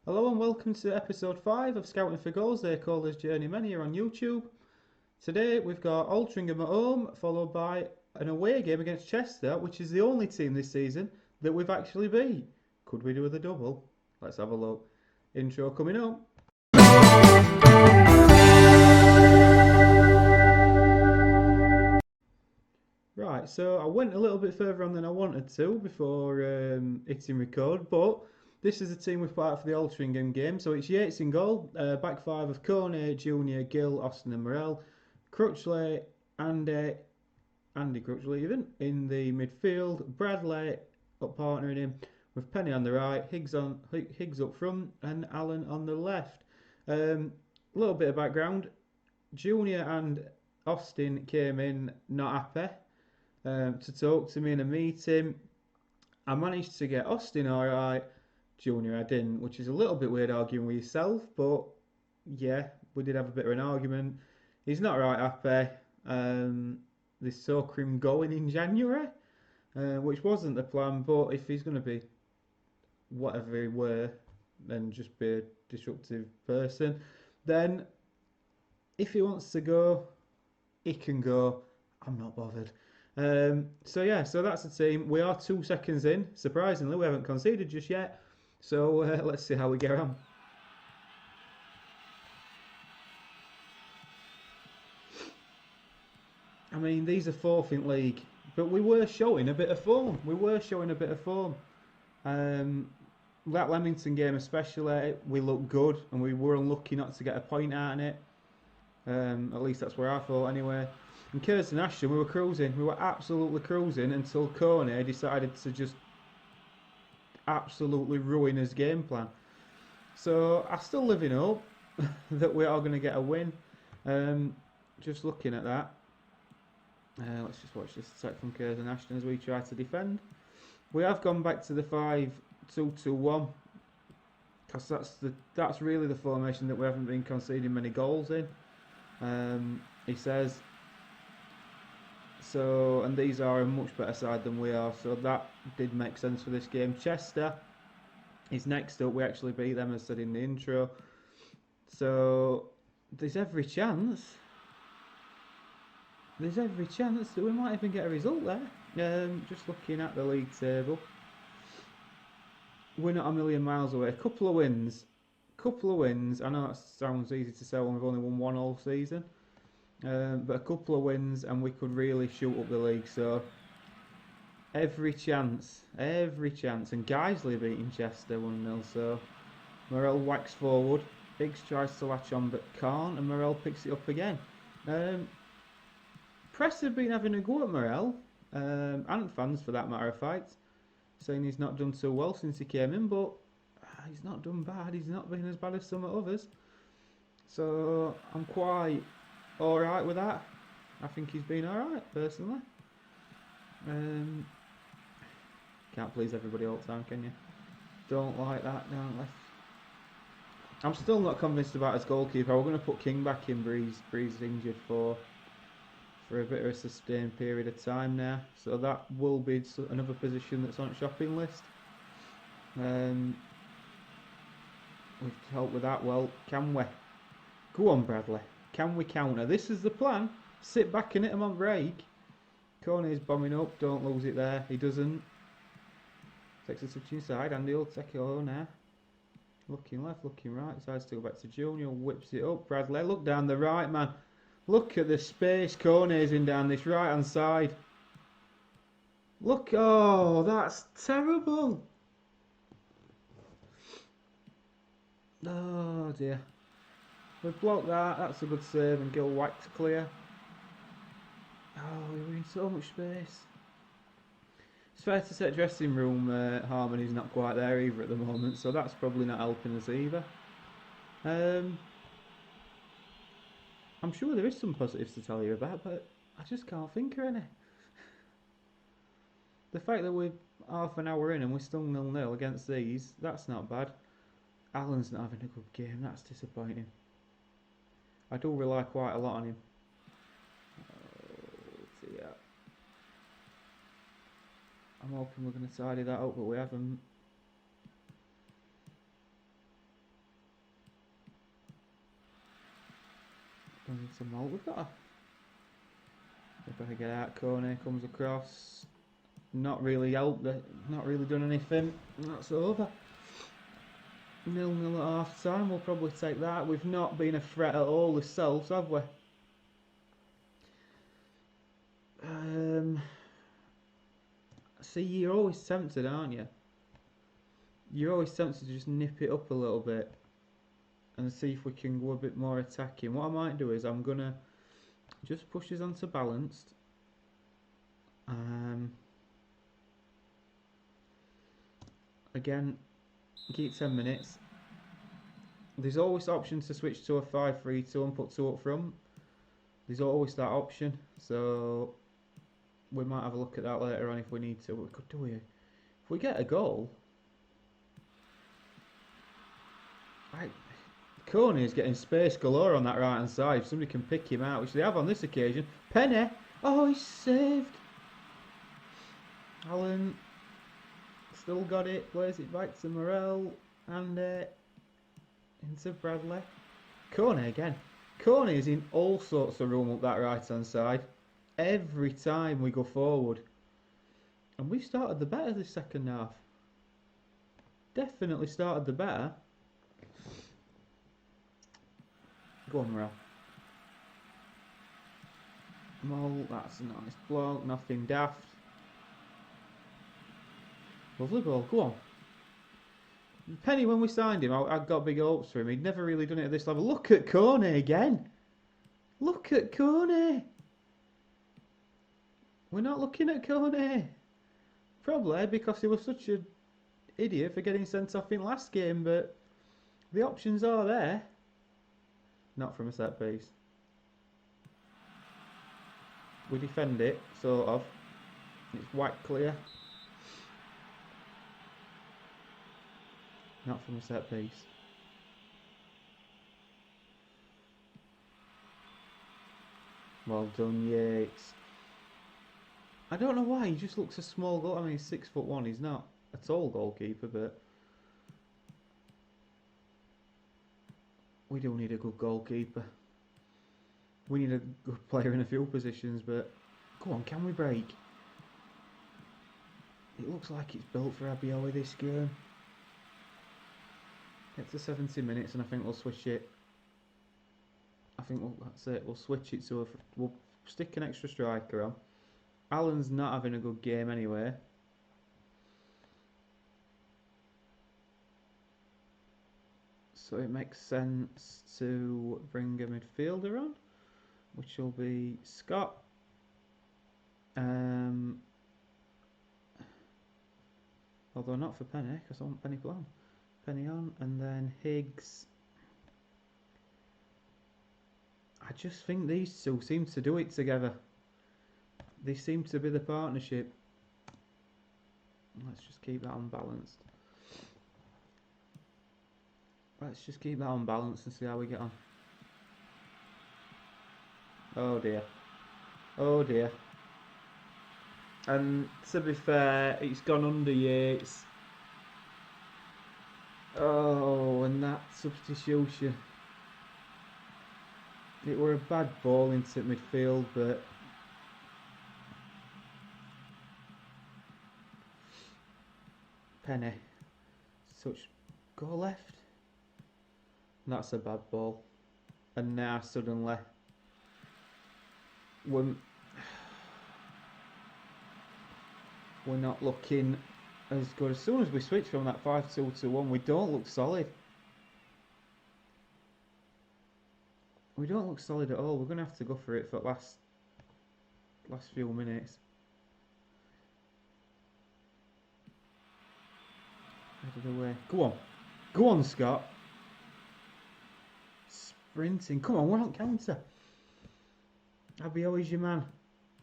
Hello and welcome to episode 5 of Scouting for Goals. They're called as Journeymen here on YouTube. Today we've got Altrincham at home, followed by an away game against Chester, which is the only team this season that we've actually beat. Could we do with a double? Let's have a look. Intro coming up. Right, so I went a little bit further on than I wanted to before hitting record, but this is the team we've put out for the Altrincham game. So it's Yates in goal, back five of Corney, Junior, Gill, Austin and Morell, Crutchley, Andy Crutchley even, in the midfield, Bradley up partnering him with Penny on the right, Higgs up front and Allen on the left. A little bit of background, Junior and Austin came in not happy. To talk to me in a meeting. I managed to get Austin alright, Junior I didn't, which is a little bit weird arguing with yourself, but yeah, we did have a bit of an argument. He's not right happy. They saw him going in January, which wasn't the plan, but if he's going to be whatever he were and just be a disruptive person, then if he wants to go, he can go. I'm not bothered. So that's the team. We are 2 seconds in. Surprisingly, we haven't conceded just yet. So let's see how we get on. I mean, these are fourth in league, but we were showing a bit of form. That Leamington game especially, we looked good, and we were unlucky not to get a point out in it. At least that's where I thought anyway. In Curzon Ashton, we were cruising. We were absolutely cruising until Coney decided to just absolutely ruin his game plan. So I still live in hope that we are going to get a win. Just looking at that. Let's just watch this attack from Curzon Ashton as we try to defend. We have gone back to the 5-2-2-1 because that's really the formation that we haven't been conceding many goals in. He says. So, and these are a much better side than we are, so that did make sense for this game. Chester is next up. We actually beat them, as said in the intro. So there's every chance that we might even get a result there. Just looking at the league table, we're not a million miles away. A couple of wins. I know that sounds easy to say when we've only won one all season. But a couple of wins and we could really shoot up the league. So every chance. And Guiseley beating Chester 1-0. So Morell whacks forward. Higgs tries to latch on but can't, and Morell picks it up again. Press have been having a go at Morell, and fans for that matter of fact, saying he's not done so well since he came in, but he's not done bad. He's not been as bad as some others. So I'm quite alright with that. I think he's been alright, personally. Can't please everybody all the time, can you? Don't like that down left. I'm still not convinced about his goalkeeper. We're going to put King back in. Breeze injured for a bit of a sustained period of time now. So that will be another position that's on shopping list. We've helped with that. Well, can we? Go on, Bradley. Can we counter? This is the plan. Sit back and hit him on break. Coney's bombing up. Don't lose it there. He doesn't. Takes a touch inside. Andy will take it all now. Looking left, looking right. Decides to go back to Junior. Whips it up. Bradley, look down the right, man. Look at the space Coney's in down this right hand side. Look. Oh, that's terrible. Oh dear. We've blocked that, that's a good save, and Gill whacked clear. Oh, we're in so much space. It's fair to say dressing room harmony's not quite there either at the moment, so that's probably not helping us either. I'm sure there is some positives to tell you about, but I just can't think of any. The fact that we're half an hour in and we're still 0-0 against these, that's not bad. Allen's not having a good game, that's disappointing. I do rely quite a lot on him. Oh dear. I'm hoping we're going to tidy that up, but we haven't. We need some more. We've got to get out. Kone comes across. Not really helped. Not really done anything. That's over. 0-0 at half time. We'll probably take that. We've not been a threat at all ourselves, have we? See, you're always tempted, aren't you? You're always tempted to just nip it up a little bit and see if we can go a bit more attacking. What I might do is I'm gonna just push us onto balanced. Again, keep 10 minutes. There's always options to switch to a 5-3-2 and put 2 up front. There's always that option, so we might have a look at that later on if we need to. What we could do here, if we get a goal, right? Kone is getting space galore on that right hand side. If somebody can pick him out, which they have on this occasion. Penny, oh, he's saved. Allen still got it. Plays it back to Morel and into Bradley. Kone again. Kone is in all sorts of room up that right hand side every time we go forward, and we've started the better this second half. Definitely started the better. Go on, Morel. Mole, that's a nice block. Nothing daft. Lovely ball. Go on. Penny, when we signed him, I got big hopes for him. He'd never really done it at this level. Look at Kone again. Look at Kone. We're not looking at Kone. Probably because he was such an idiot for getting sent off in last game, but the options are there. Not from a set piece. We defend it, sort of. It's whack clear. Not from a set piece. Well done, Yates. I don't know why, he just looks a small goal. I mean, he's 6'1", he's not a tall goalkeeper, but we do need a good goalkeeper. We need a good player in a few positions, but come on, can we break? It looks like it's built for Abiola this game. Get to 70 minutes and I think we'll switch it. That's it, we'll switch it to we'll stick an extra striker on. Allen's not having a good game anyway. So it makes sense to bring a midfielder on, which will be Scott. Although not for Penny, because I want Penny on. Penny on, and then Higgs. I just think these two seem to do it together. They seem to be the partnership. Let's just keep that unbalanced. Let's just keep that unbalanced and see how we get on. Oh dear. Oh dear. And to be fair, it's gone under Yates. Oh, and that substitution. It were a bad ball into midfield, but Penny. Such go left. That's a bad ball. And now suddenly we're not looking as good. As soon as we switch from that 5-2 to 1, we don't look solid. We don't look solid at all. We're going to have to go for it for the last few minutes. Out of the way. Go on. Go on, Scott. Sprinting. Come on, we're on counter. Abio's your man.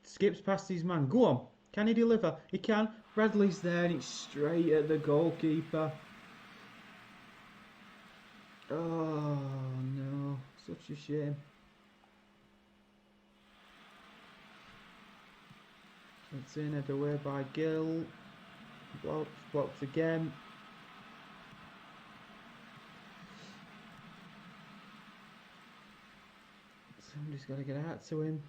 Skips past his man. Go on. Can he deliver? He can. Bradley's there and it's straight at the goalkeeper. Oh no. Such a shame. It's in, head away by Gill. Blocked again. Somebody's got to get out to him.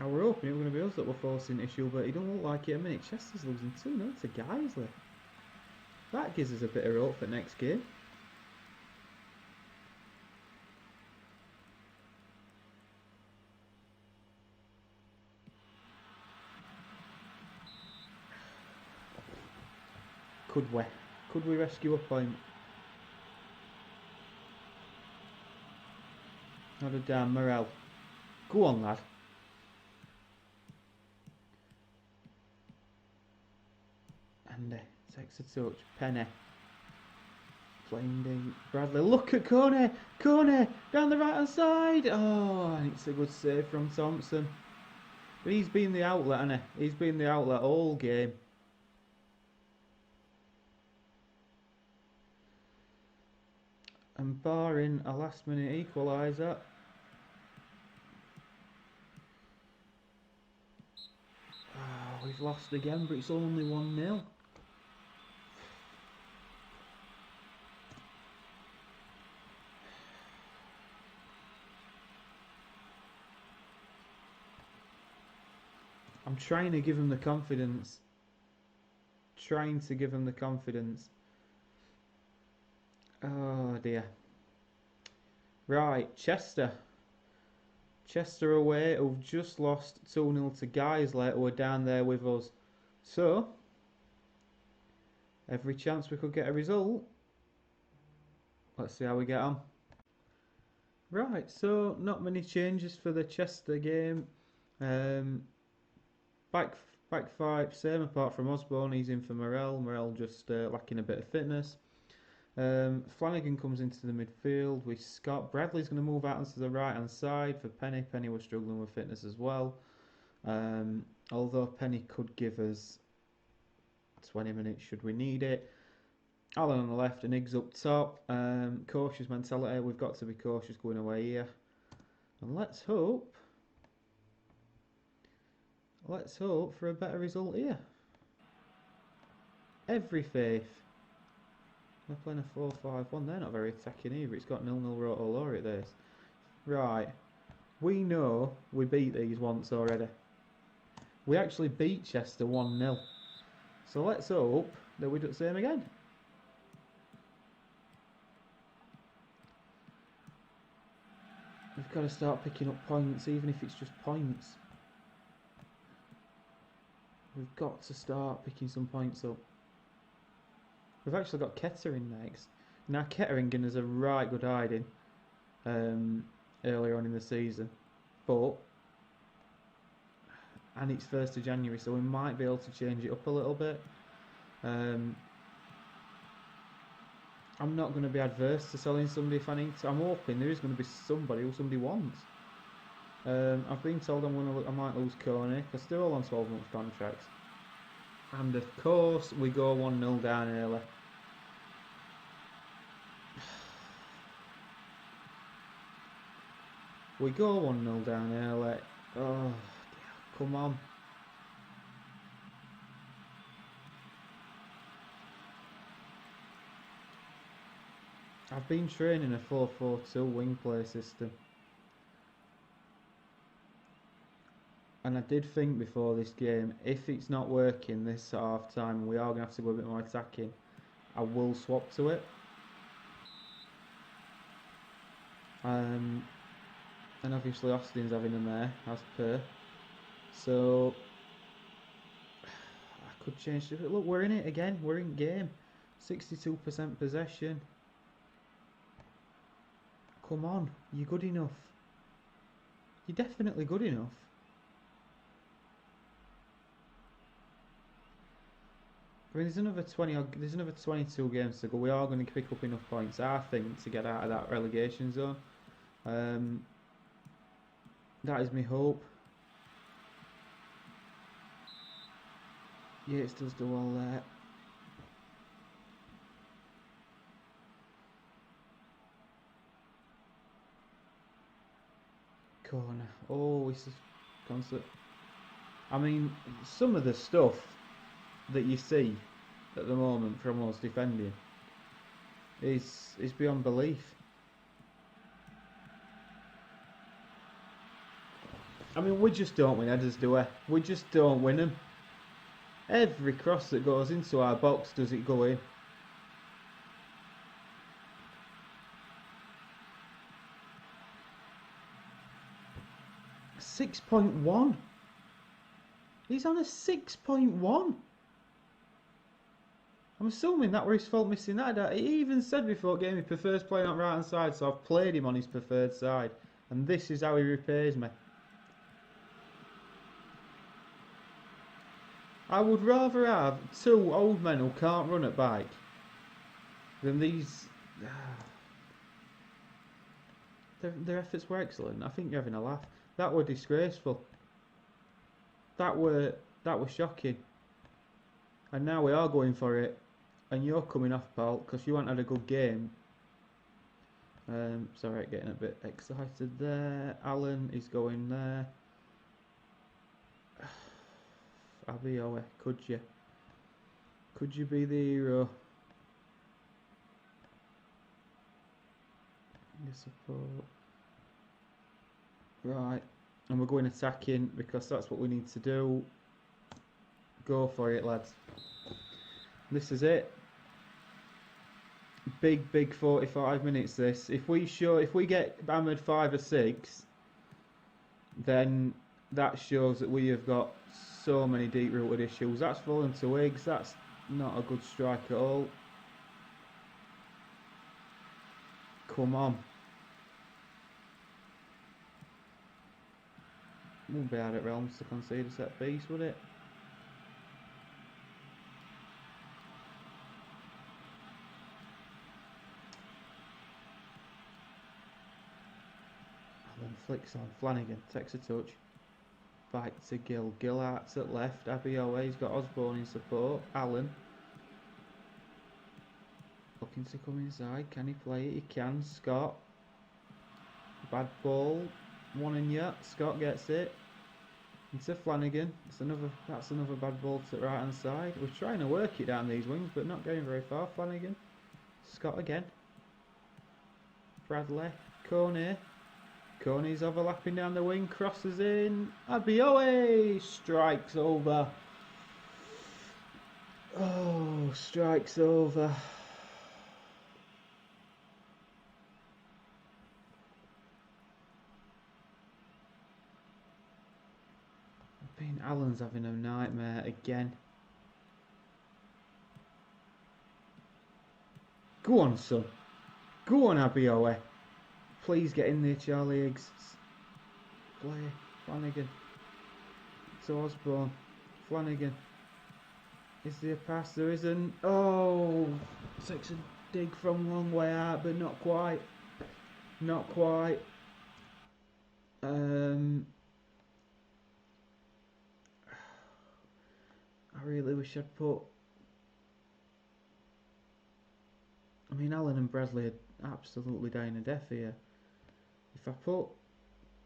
I were hoping it were going to be us that were forcing issue, but he don't look like it a minute. Chester's losing 2-0 to Geisley. That gives us a bit of hope for next game. Could we? Could we rescue a point? Not a damn Morel. Go on, lad. Andy takes a touch. Penny. Playing deep. Bradley. Look at Coney. Coney down the right hand side. Oh, and it's a good save from Thompson. But he's been the outlet, hasn't he? He's been the outlet all game. And barring a last minute equaliser. Oh, we've lost again, but it's only 1-0. I'm trying to give him the confidence. Trying to give him the confidence. Oh dear. Right, Chester. Chester away, who've just lost 2-0 to Geisley, who are down there with us. So, every chance we could get a result. Let's see how we get on. Right, so not many changes for the Chester game. Back five, same apart from Osborne, he's in for Morel. Morel just lacking a bit of fitness. Flanagan comes into the midfield with Scott. Bradley's going to move out onto the right hand side for Penny. Penny was struggling with fitness as well. Although Penny could give us 20 minutes should we need it. Alan on the left and Iggs up top. Cautious mentality. We've got to be cautious going away here. And let's hope for a better result here. Every faith. They're playing a 4-5-1. They're not very attacking either. It's got 0-0 Roto Laureate this. Right. We know we beat these once already. We actually beat Chester 1-0. So let's hope that we do the same again. We've got to start picking up points, even if it's just points. We've got to start picking some points up. We've actually got Kettering next. Now Kettering is a right good hiding earlier on in the season. But, and it's 1st of January, so we might be able to change it up a little bit. I'm not going to be adverse to selling somebody if I need to. I'm hoping there is going to be somebody who somebody wants. I've been told I might lose Coney because they're all on 12-month contracts. And of course we go 1-0 down early. We go 1-0 down early. Oh, come on. I've been training a 4-4-2 wing play system. And I did think before this game, if it's not working this half time, we are going to have to go a bit more attacking, I will swap to it. And obviously Austin's having a mare, as per. So, I could change it. Look, we're in it again. We're in game. 62% possession. Come on, you're good enough. You're definitely good enough. I mean, there's another 22 games to go. We are going to pick up enough points, I think, to get out of that relegation zone. That is my hope. Yates does do all that. Corner. Oh, it's just constant. I mean, some of the stuff that you see at the moment from us defending is beyond belief. I mean, we just don't win headers, do we? We just don't win them. Every cross that goes into our box, does it go in? .1. He's on a 6.1. I'm assuming that was his fault missing that. He even said before game he prefers playing on right hand side, so I've played him on his preferred side. And this is how he repays me. I would rather have 2 old men who can't run a bike than these. Their efforts were excellent. I think you're having a laugh. That were disgraceful. That were shocking. And now we are going for it. And you're coming off, pal, because you haven't had a good game. Sorry, getting a bit excited there. Alan is going there. Abioe, could you? Could you be the hero? Your support. Right, and we're going attacking because that's what we need to do. Go for it, lads. This is it. Big 45 minutes this. If we get hammered 5 or 6, then that shows that we have got so many deep-rooted issues. That's fallen to Higgs. That's not a good strike at all. Come on. Wouldn't be hard at Realms to concede a set piece, would it? Alan flicks on. Flanagan takes a touch. Back to Gill. Gillart's at left. Abioe, he's got Osborne in support. Allen. Looking to come inside. Can he play it? He can. Scott. Bad ball. One in yet. Scott gets it. Into Flanagan. That's another bad ball to the right hand side. We're trying to work it down these wings, but not going very far. Flanagan. Scott again. Bradley. Coney. Coney's overlapping down the wing, crosses in. Abioe strikes over. Oh, strikes over. Allen's having a nightmare again. Go on, son. Go on, Abioe. Please get in there, Charlie Higgs. Play. Flanagan. To Osborne. Flanagan. Is there a pass? There isn't. Oh! Takes a dig from long way out, but not quite. Not quite. I really wish I'd put... I mean, Allen and Bradley are absolutely dying a death here. If I put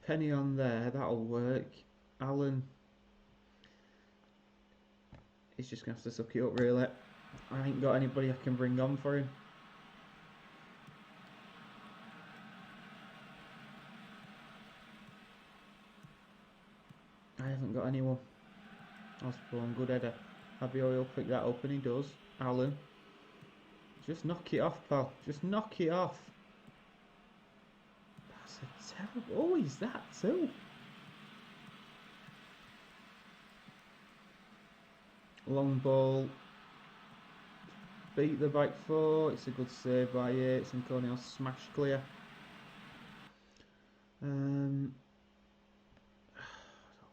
Penny on there, that'll work. Allen... He's just going to have to suck it up, really. I ain't got anybody I can bring on for him. I haven't got anyone. Osborne, good header. Abioe will pick that up, and he does. Allen. Just knock it off, pal. Just knock it off. That's a terrible... Oh, he's that too. Long ball. Beat the back four. It's a good save by Yates, and Cornell smashed clear. I don't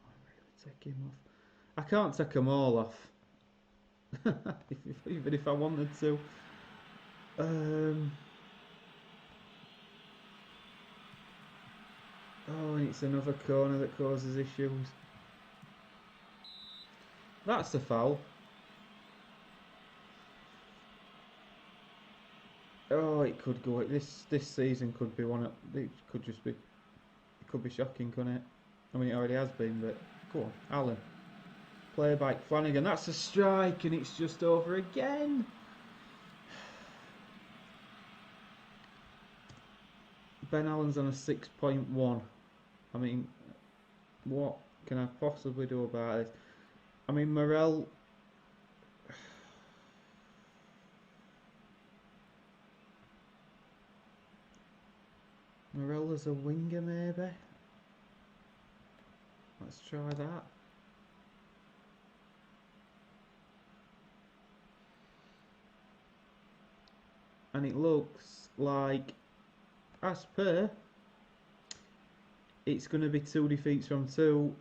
want to really take him off. I can't take them all off. Even if I wanted to. Oh, and it's another corner that causes issues. That's a foul. Oh, it could go. This season could be one. It could just be. It could be shocking, couldn't it? I mean, it already has been. But go on, Allen. Play back Flanagan. That's a strike, and it's just over again. Ben Allen's on a 6.1. I mean, What can I possibly do about this? I mean, Morel. Morel as a winger, maybe. Let's try that. And it looks like, as per, it's going to be 2 defeats from 2,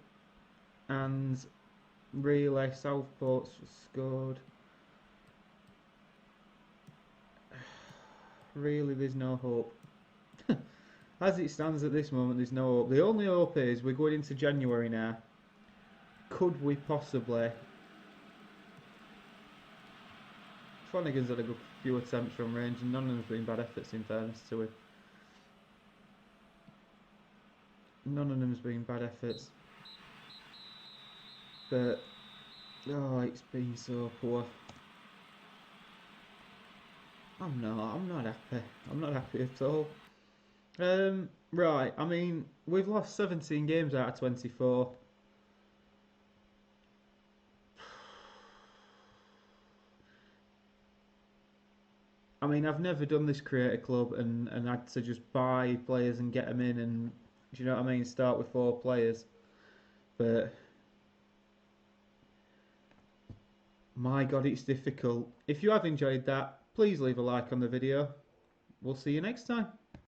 and really Southport's scored. Really, there's no hope. As it stands at this moment, there's no hope. The only hope is we're going into January now. Could we possibly... Flanagan's had a good few attempts from range, and none of them's been bad efforts in fairness to him. None of them's been bad efforts. But, oh, it's been so poor. I'm not happy. I'm not happy at all. Right, I mean, we've lost 17 games out of 24. I mean, I've never done this create a club and had to just buy players and get them in and, do you know what I mean, start with 4 players. But, my God, it's difficult. If you have enjoyed that, please leave a like on the video. We'll see you next time.